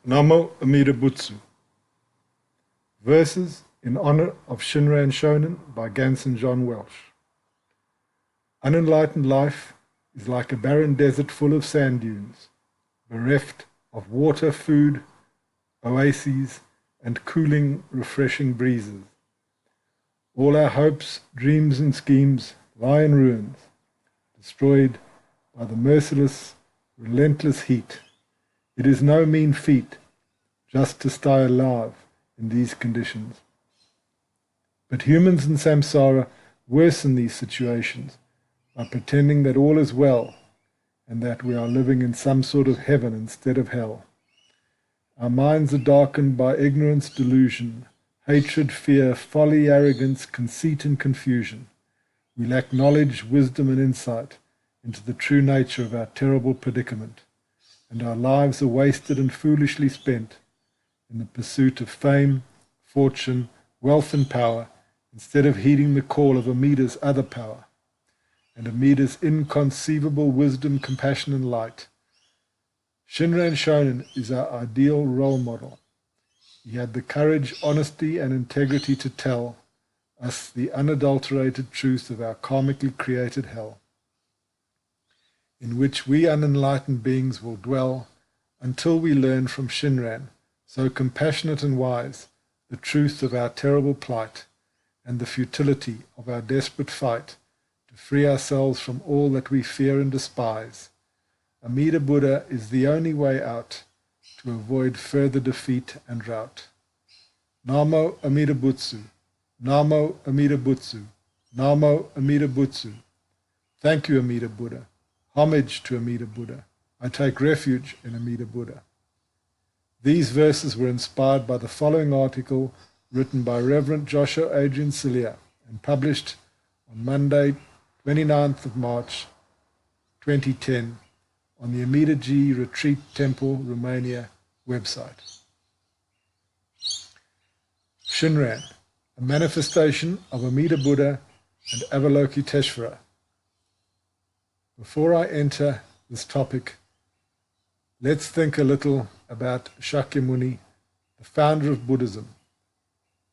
Namo Amida Butsu. Verses in honor of Shinran Shonin by Gansen Welch. Unenlightened life is like a barren desert full of sand dunes, bereft of water, food, oases, and cooling, refreshing breezes. All our hopes, dreams, and schemes lie in ruins, destroyed by the merciless, relentless heat. It is no mean feat just to stay alive in these conditions. But humans in samsara worsen these situations by pretending that all is well and that we are living in some sort of heaven instead of hell. Our minds are darkened by ignorance, delusion, hatred, fear, folly, arrogance, conceit, and confusion. We lack knowledge, wisdom, and insight into the true nature of our terrible predicament, and our lives are wasted and foolishly spent in the pursuit of fame, fortune, wealth, and power, instead of heeding the call of Amida's other power, and Amida's inconceivable wisdom, compassion, and light. Shinran Shonin is our ideal role model. He had the courage, honesty, and integrity to tell us the unadulterated truth of our karmically created hell, in which we unenlightened beings will dwell until we learn from Shinran, so compassionate and wise, the truth of our terrible plight and the futility of our desperate fight to free ourselves from all that we fear and despise. Amida Buddha is the only way out to avoid further defeat and rout. Namo Amida Butsu. Namo Amida Butsu. Namo Amida Butsu. Thank you, Amida Buddha. Homage to Amida Buddha. I take refuge in Amida Buddha. These verses were inspired by the following article written by Rev Josho and published on Monday, 29th of March, 2010 on the Amidaji Retreat Temple, Romania website. Shinran, a manifestation of Amida Buddha and Avalokiteshvara. Before I enter this topic, let's think a little about Shakyamuni, the founder of Buddhism.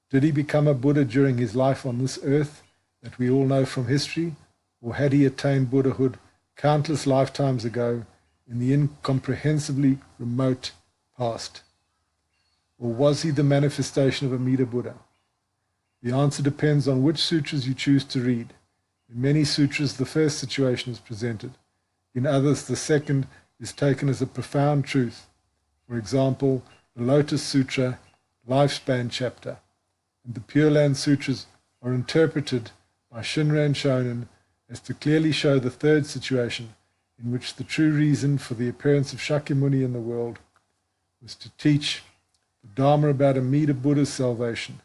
Did he become a Buddha during his life on this earth that we all know from history, or had he attained Buddhahood countless lifetimes ago in the incomprehensibly remote past? Or was he the manifestation of Amida Buddha? The answer depends on which sutras you choose to read. In many sutras, the first situation is presented. In others, the second is taken as a profound truth. For example, the Lotus Sutra, Lifespan Chapter, and the Pure Land Sutras are interpreted by Shinran Shonin as to clearly show the third situation, in which the true reason for the appearance of Shakyamuni in the world was to teach the Dharma about Amida Buddha's salvation.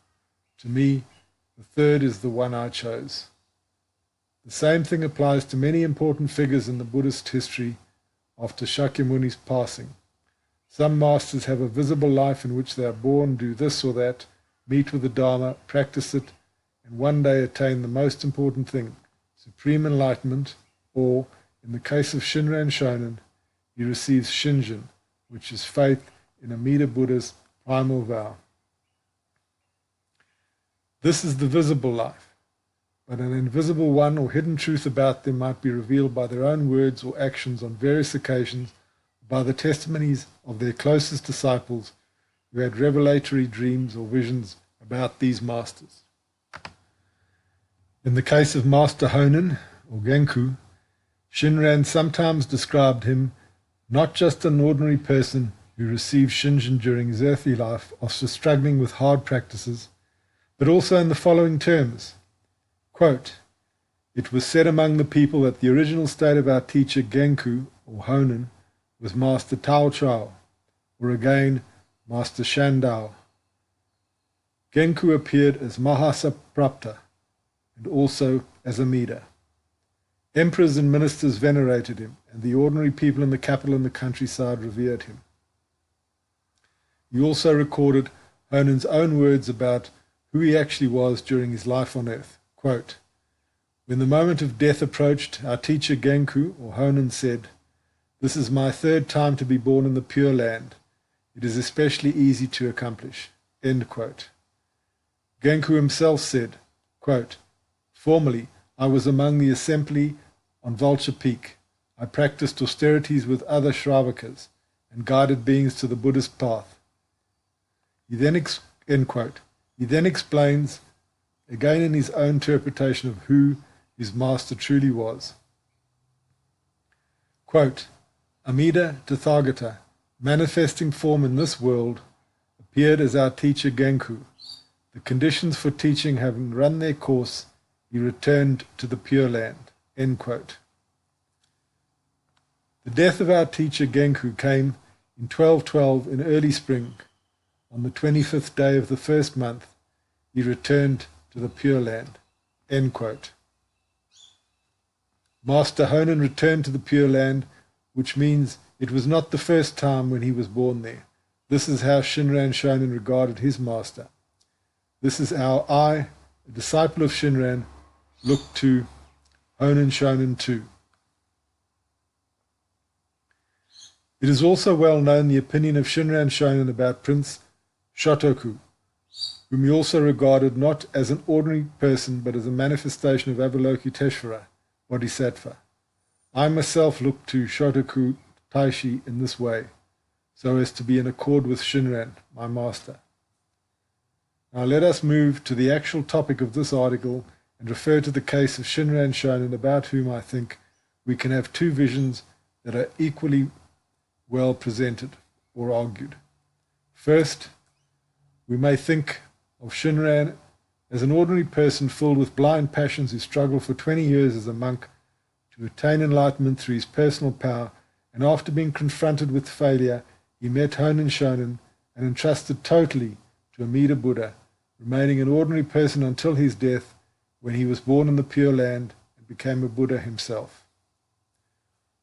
To me, the third is the one I chose. The same thing applies to many important figures in the Buddhist history after Shakyamuni's passing. Some masters have a visible life in which they are born, do this or that, meet with the Dharma, practice it, and one day attain the most important thing, supreme enlightenment, or, in the case of Shinran Shonin, he receives Shinjin, which is faith in Amida Buddha's primal vow. This is the visible life, but an invisible one or hidden truth about them might be revealed by their own words or actions on various occasions, by the testimonies of their closest disciples who had revelatory dreams or visions about these masters. In the case of Master Honen, or Genku, Shinran sometimes described him not just an ordinary person who received Shinjin during his earthly life after struggling with hard practices, but also in the following terms. Quote, "It was said among the people that the original state of our teacher Genku, or Honen, was Master Tao Chao, or again, Master Shandao. Genku appeared as Mahasaprapta, and also as Amida. Emperors and ministers venerated him, and the ordinary people in the capital and the countryside revered him." He also recorded Honen's own words about who he actually was during his life on earth. Quote, "When the moment of death approached, our teacher Genku, or Honen, said, 'This is my third time to be born in the Pure Land. it is especially easy to accomplish." End quote. Genku himself said, quote, "Formerly, I was among the assembly on Vulture Peak. I practiced austerities with other Shravakas and guided beings to the Buddhist path." He then, end quote. He then explains, again in his own interpretation of who his master truly was. Quote, "Amida Tathagata, manifesting form in this world, appeared as our teacher Genku. The conditions for teaching having run their course, he returned to the Pure Land." End quote. The death of our teacher Genku came in 1212 in early spring. On the 25th day of the first month, he returned to the Pure Land. End quote. Master Honen returned to the Pure Land, which means it was not the first time when he was born there. This is how Shinran Shonin regarded his master. This is how I, a disciple of Shinran, look to Honen Shonin too. It is also well known the opinion of Shinran Shonin about Prince Shotoku, whom he also regarded not as an ordinary person but as a manifestation of Avalokiteshvara, Bodhisattva. I myself look to Shotoku Taishi in this way, so as to be in accord with Shinran, my master. Now let us move to the actual topic of this article and refer to the case of Shinran Shonin, about whom I think we can have two visions that are equally well presented or argued. First, we may think of Shinran as an ordinary person filled with blind passions who struggled for 20 years as a monk to attain enlightenment through his personal power, and after being confronted with failure, he met Honen Shonin and entrusted totally to Amida Buddha, remaining an ordinary person until his death, when he was born in the Pure Land and became a Buddha himself.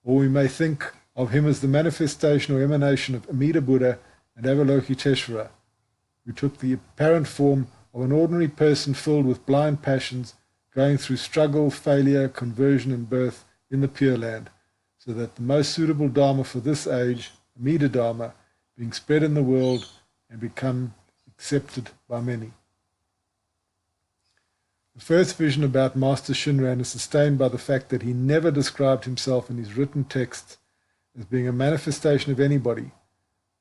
Or we may think of him as the manifestation or emanation of Amida Buddha and Avalokiteshvara, who took the apparent form of an ordinary person filled with blind passions, going through struggle, failure, conversion, and birth in the Pure Land, so that the most suitable Dharma for this age, Amida Dharma, being spread in the world and become accepted by many. The first vision about Master Shinran is sustained by the fact that he never described himself in his written texts as being a manifestation of anybody,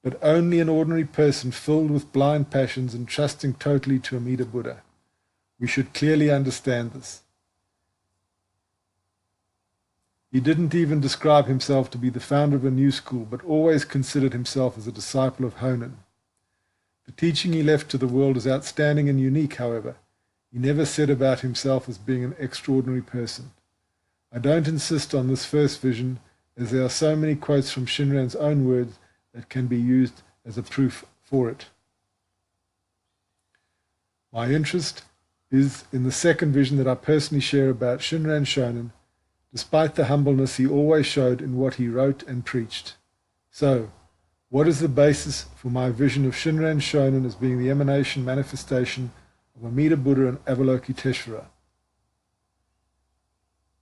but only an ordinary person filled with blind passions and trusting totally to Amida Buddha. We should clearly understand this. He didn't even describe himself to be the founder of a new school, but always considered himself as a disciple of Honen. The teaching he left to the world is outstanding and unique, however. He never said about himself as being an extraordinary person. I don't insist on this first vision, as there are so many quotes from Shinran's own words that can be used as a proof for it. My interest is in the second vision that I personally share about Shinran Shonin, despite the humbleness he always showed in what he wrote and preached. So, what is the basis for my vision of Shinran Shonin as being the emanation manifestation of Amida Buddha and Avalokiteshvara?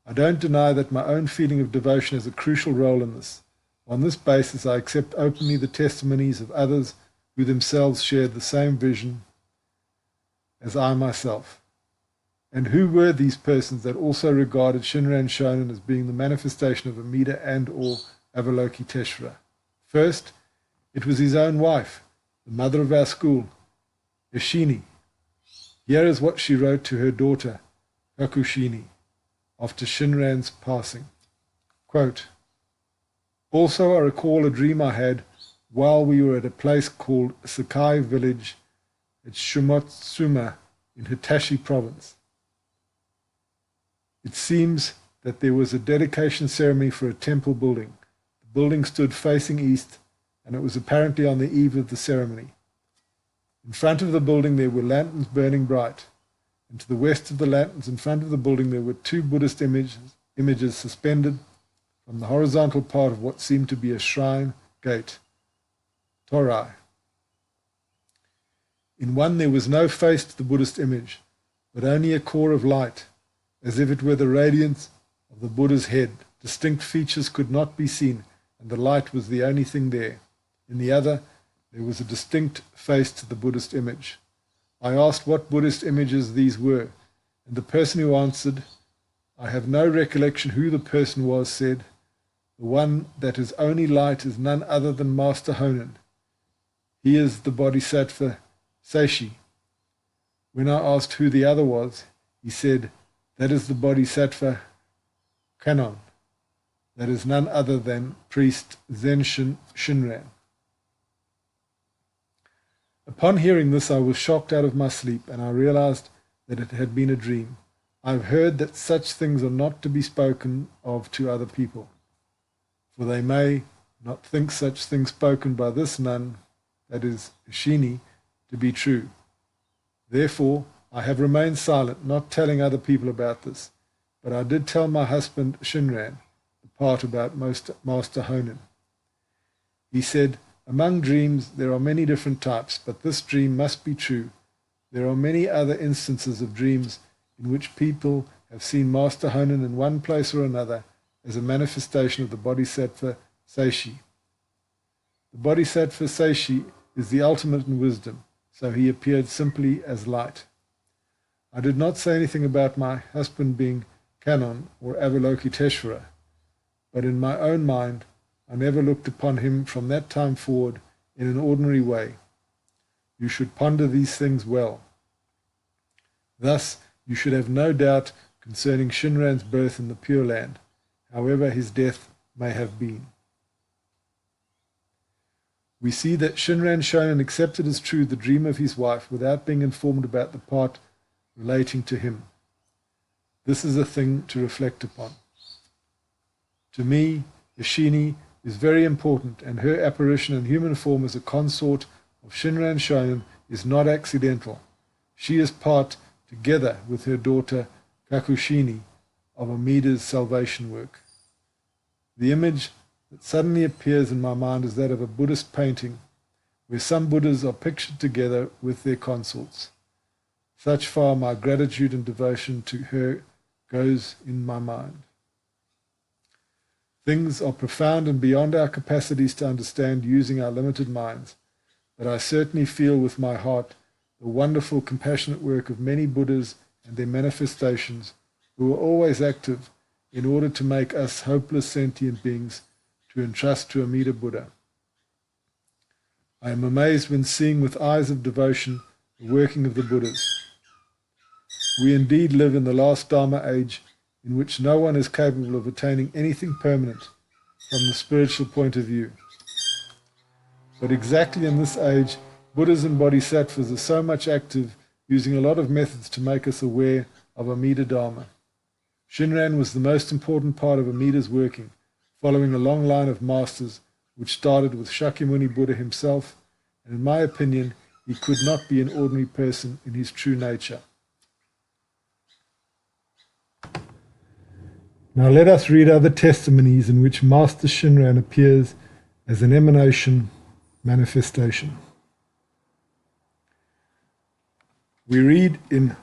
I don't deny that my own feeling of devotion has a crucial role in this. On this basis, I accept openly the testimonies of others who themselves shared the same vision as I myself. And who were these persons that also regarded Shinran Shonin as being the manifestation of Amida and or Avalokiteshvara? First, it was his own wife, the mother of our school, Eshini. Here is what she wrote to her daughter, Hakushini, after Shinran's passing. Quote, "Also I recall a dream I had while we were at a place called Sakai village at Shumotsuma in Hitachi province. It seems that there was a dedication ceremony for a temple building. The building stood facing east, and it was apparently on the eve of the ceremony. In front of the building there were lanterns burning bright, and to the west of the lanterns in front of the building there were two Buddhist images suspended from the horizontal part of what seemed to be a shrine gate, torai. In one there was no face to the Buddhist image, but only a core of light, as if it were the radiance of the Buddha's head. Distinct features could not be seen, and the light was the only thing there. In the other, there was a distinct face to the Buddhist image. I asked what Buddhist images these were, and the person who answered, I have no recollection who the person was, said, the one that is only light is none other than Master Honin. He is the Bodhisattva Seishi. When I asked who the other was, he said, that is the Bodhisattva Kannon. That is none other than priest Shinran. Upon hearing this, I was shocked out of my sleep, and I realized that it had been a dream. I have heard that such things are not to be spoken of to other people, for they may not think such things spoken by this nun, that is, Shini, to be true. Therefore, I have remained silent, not telling other people about this, but I did tell my husband Shinran the part about Master Honin. He said, among dreams there are many different types, but this dream must be true. There are many other instances of dreams in which people have seen Master Honin in one place or another as a manifestation of the Bodhisattva Seishi. The Bodhisattva Seishi is the ultimate in wisdom, so he appeared simply as light. I did not say anything about my husband being Kannon or Avalokiteshvara, but in my own mind I never looked upon him from that time forward in an ordinary way. You should ponder these things well. Thus, you should have no doubt concerning Shinran's birth in the Pure Land, however his death may have been. We see that Shinran Shonin accepted as true the dream of his wife without being informed about the part relating to him. This is a thing to reflect upon. To me, Yashini is very important, and her apparition in human form as a consort of Shinran Shonin is not accidental. She is part, together with her daughter Kakushini, of Amida's salvation work. The image that suddenly appears in my mind is that of a Buddhist painting, where some Buddhas are pictured together with their consorts. Such far my gratitude and devotion to her goes in my mind. Things are profound and beyond our capacities to understand using our limited minds, but I certainly feel with my heart the wonderful compassionate work of many Buddhas and their manifestations who are always active in order to make us hopeless sentient beings to entrust to Amida Buddha. I am amazed when seeing with eyes of devotion the working of the Buddhas. We indeed live in the last Dharma age, in which no one is capable of attaining anything permanent from the spiritual point of view. But exactly in this age, Buddhas and Bodhisattvas are so much active, using a lot of methods to make us aware of Amida Dharma. Shinran was the most important part of Amida's working, following a long line of masters, which started with Shakyamuni Buddha himself, and in my opinion, he could not be an ordinary person in his true nature. Now let us read other testimonies in which Master Shinran appears as an emanation manifestation. We read in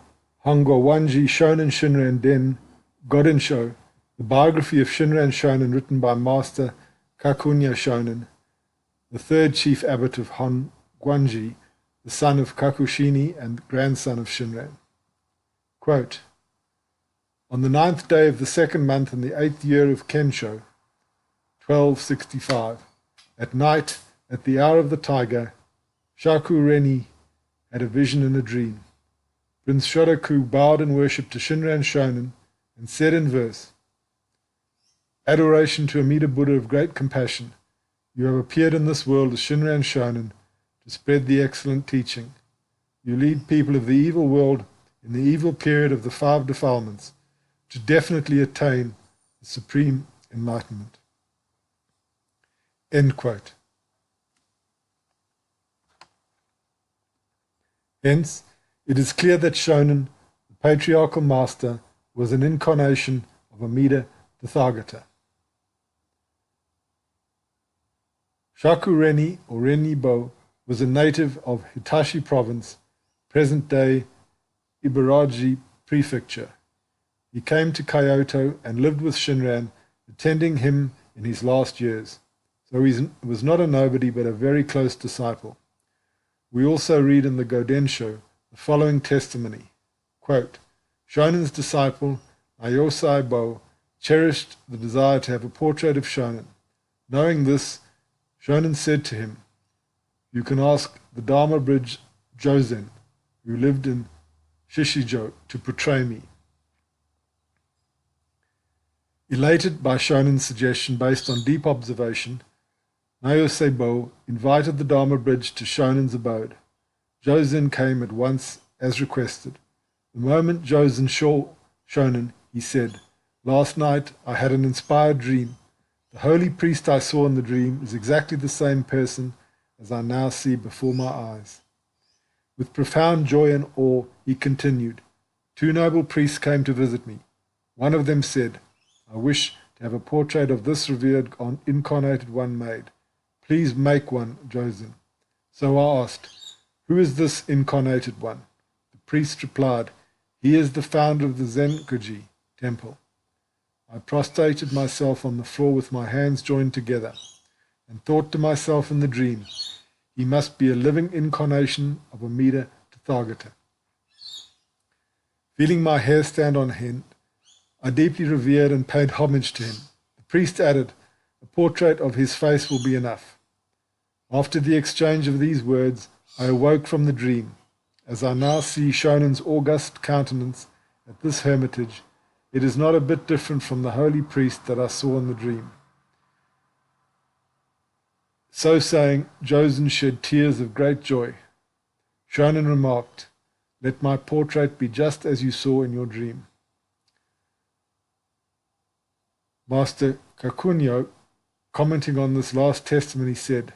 Hongwa-wanji Shonin Shinran Den Godensho, the biography of Shinran Shonin written by Master Kakunya Shonin, the third chief abbot of Hongwanji, the son of Kakushini and grandson of Shinran. Quote, on the 9th day of the 2nd month in the 8th year of Kensho, 1265, at night, at the hour of the tiger, Shaku Reni had a vision in a dream. Prince Shotoku bowed in worship to Shinran Shonin and said in verse, Adoration to Amida Buddha of great compassion, you have appeared in this world as Shinran Shonin to spread the excellent teaching. You lead people of the evil world in the evil period of the 5 defilements to definitely attain the supreme enlightenment. End quote. Hence, it is clear that Shonin, the patriarchal master, was an incarnation of Amida Tathagata. Shaku Reni, or Renibo, was a native of Hitachi province, present-day Ibaraki prefecture. He came to Kyoto and lived with Shinran, attending him in his last years. so he was not a nobody but a very close disciple. We also read in the Godensho the following testimony, quote, Shonin's disciple, Nayosai Bo, cherished the desire to have a portrait of Shonin. Knowing this, Shonin said to him, you can ask the Dharma bridge Josen, who lived in Shishijo, to portray me. Elated by Shonin's suggestion based on deep observation, Nayosei Bo invited the Dharma bridge to Shonin's abode. Josen came at once as requested. The moment Josen saw Shonin, he said, last night I had an inspired dream. The holy priest I saw in the dream is exactly the same person as I now see before my eyes. With profound joy and awe, he continued, 2 noble priests came to visit me. One of them said, I wish to have a portrait of this revered incarnated one made. Please make one, Josen. So I asked, who is this incarnated one? The priest replied, he is the founder of the Zenkoji temple. I prostrated myself on the floor with my hands joined together and thought to myself in the dream, he must be a living incarnation of Amida Tathagata. Feeling my hair stand on end, I deeply revered and paid homage to him. The priest added, a portrait of his face will be enough. After the exchange of these words, I awoke from the dream. As I now see Shonin's august countenance at this hermitage, it is not a bit different from the holy priest that I saw in the dream. So saying, Josen shed tears of great joy. Shonin remarked, let my portrait be just as you saw in your dream. Master Kakunyo, commenting on this last testimony, said,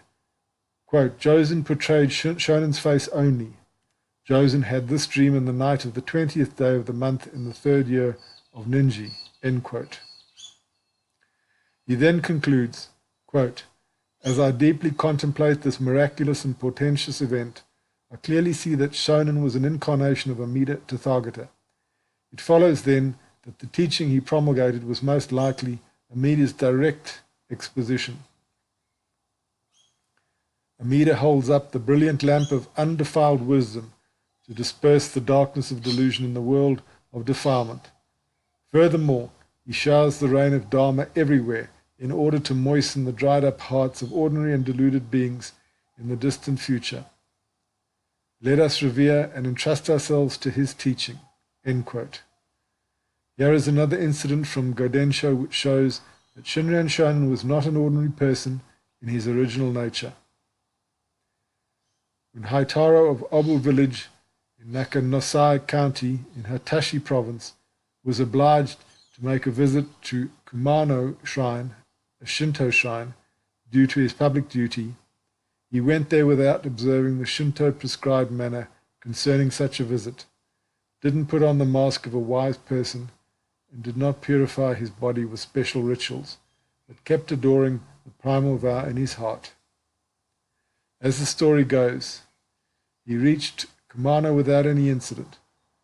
quote, Josen portrayed Shonin's face only. Josen had this dream in the night of the 20th day of the month in the 3rd year of Ninji. End quote. He then concludes, quote, as I deeply contemplate this miraculous and portentous event, I clearly see that Shonin was an incarnation of Amida Tathagata. It follows then that the teaching he promulgated was most likely Amida's direct exposition. Amida holds up the brilliant lamp of undefiled wisdom to disperse the darkness of delusion in the world of defilement. Furthermore, he showers the rain of Dharma everywhere in order to moisten the dried up hearts of ordinary and deluded beings in the distant future. Let us revere and entrust ourselves to his teaching. End quote. Here is another incident from Godensho which shows that Shinran Shonin was not an ordinary person in his original nature. When Haitaro of Obu village in Nakanosai County in Hitachi province was obliged to make a visit to Kumano Shrine, a Shinto shrine, due to his public duty, he went there without observing the Shinto prescribed manner concerning such a visit, didn't put on the mask of a wise person, and did not purify his body with special rituals, but kept adoring the primal vow in his heart. As the story goes, he reached Kumano without any incident.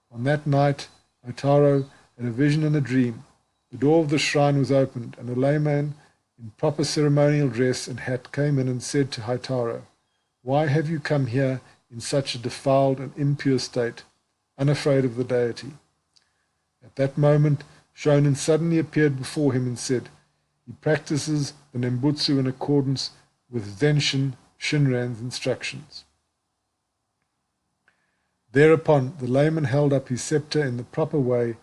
On that night, Haitaro had a vision and a dream. The door of the shrine was opened, and a layman in proper ceremonial dress and hat came in and said to Haitaro, why have you come here in such a defiled and impure state, unafraid of the deity? At that moment, Shonin suddenly appeared before him and said, he practices the Nembutsu in accordance with Zenshin Shinran's instructions. Thereupon the layman held up his scepter in the proper way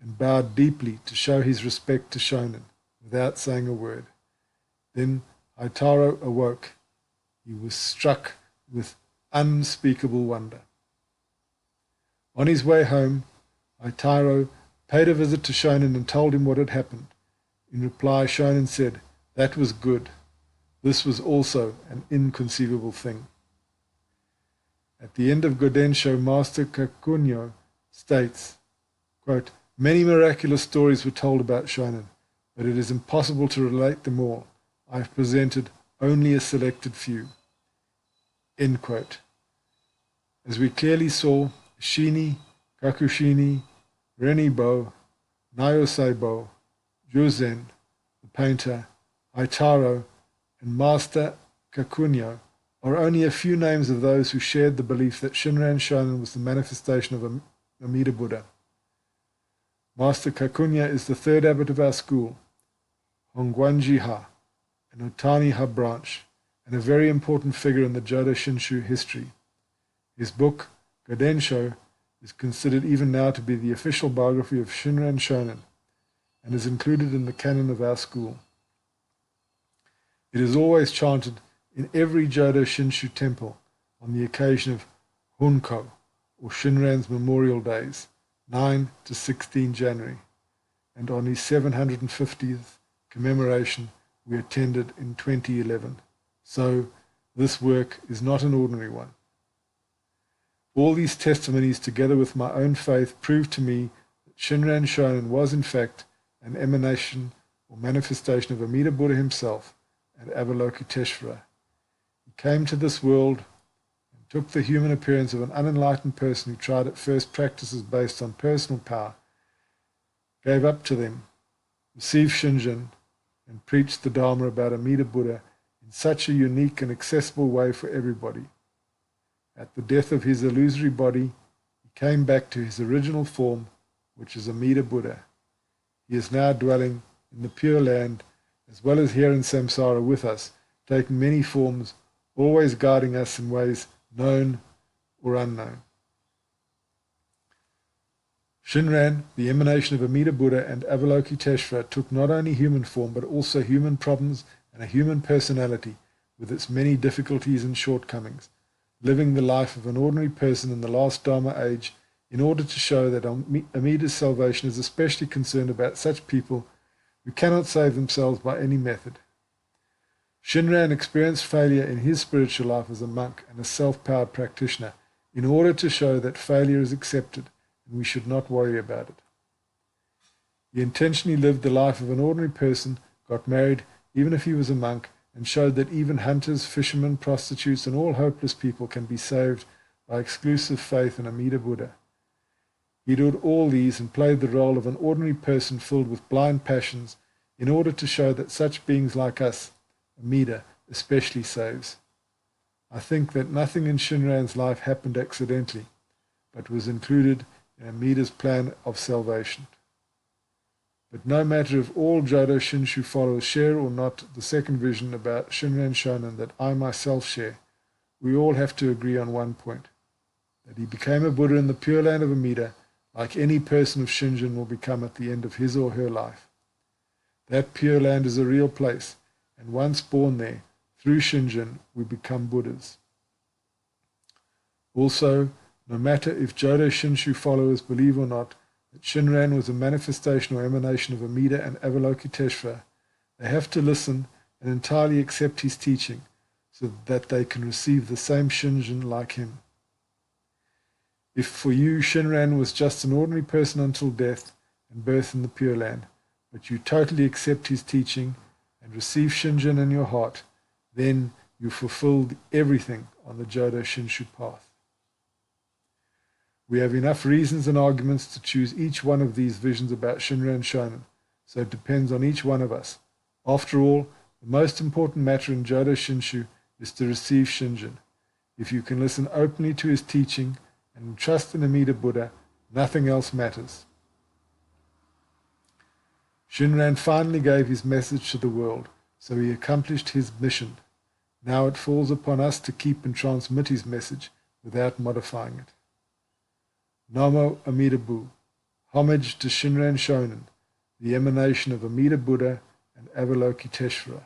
and bowed deeply to show his respect to Shonin, without saying a word. Then Haitaro awoke. He was struck with unspeakable wonder. On his way home, Haitaro paid a visit to Shonin and told him what had happened. In reply, Shonin said, that was good. This was also an inconceivable thing. At the end of Godensho, Master Kakunyo states, quote, many miraculous stories were told about Shonin, but it is impossible to relate them all. I have presented only a selected few. End quote. As we clearly saw, Shini, Kakushini, Renibo, Nayoseibo, Juzen, the painter, Haitaro, and Master Kakunyo are only a few names of those who shared the belief that Shinran Shonin was the manifestation of Amida Buddha. Master Kakunya is the third abbot of our school, Hongwanji-ha, an Otani-ha branch, and a very important figure in the Jodo Shinshu history. His book, Gadensho, is considered even now to be the official biography of Shinran Shonin, and is included in the canon of our school. It is always chanted in every Jodo Shinshu temple on the occasion of Hunko, or Shinran's Memorial Days, 9 to 16 January, and on his 750th commemoration we attended in 2011. So this work is not an ordinary one. All these testimonies, together with my own faith, prove to me that Shinran Shonin was in fact an emanation or manifestation of Amida Buddha himself and Avalokiteshvara. He came to this world and took the human appearance of an unenlightened person who tried at first practices based on personal power, gave up to them, received Shinran, and preached the Dharma about Amida Buddha in such a unique and accessible way for everybody. At the death of his illusory body, he came back to his original form, which is Amida Buddha. He is now dwelling in the Pure Land, as well as here in Samsara with us, taking many forms, always guiding us in ways known or unknown. Shinran, the emanation of Amida Buddha and Avalokiteshvara, took not only human form but also human problems and a human personality with its many difficulties and shortcomings, living the life of an ordinary person in the last Dharma age in order to show that Amida's salvation is especially concerned about such people who cannot save themselves by any method. Shinran experienced failure in his spiritual life as a monk and a self-powered practitioner in order to show that failure is accepted and we should not worry about it. He intentionally lived the life of an ordinary person, got married even if he was a monk, and showed that even hunters, fishermen, prostitutes, and all hopeless people can be saved by exclusive faith in Amida Buddha. He did all these and played the role of an ordinary person filled with blind passions in order to show that such beings like us, Amida, especially saves. I think that nothing in Shinran's life happened accidentally, but was included in Amida's plan of salvation. But no matter if all Jodo Shinshu followers share or not the second vision about Shinran Shonin that I myself share, we all have to agree on one point, that he became a Buddha in the Pure Land of Amida, like any person of Shinran will become at the end of his or her life. That Pure Land is a real place, and once born there, through Shinran, we become Buddhas. Also, no matter if Jodo Shinshu followers believe or not that Shinran was a manifestation or emanation of Amida and Avalokiteshvara, they have to listen and entirely accept his teaching so that they can receive the same Shinran like him. If for you Shinran was just an ordinary person until death and birth in the Pure Land, but you totally accept his teaching and receive Shinran in your heart, then you fulfilled everything on the Jodo Shinshu path. We have enough reasons and arguments to choose each one of these visions about Shinran Shonin, so it depends on each one of us. After all, the most important matter in Jodo Shinshu is to receive Shinran. If you can listen openly to his teaching and trust in Amida Buddha, nothing else matters. Shinran finally gave his message to the world, so he accomplished his mission. Now it falls upon us to keep and transmit his message without modifying it. Namo Amida Bu. Homage to Shinran Shonin, the emanation of Amida Buddha and Avalokiteshvara.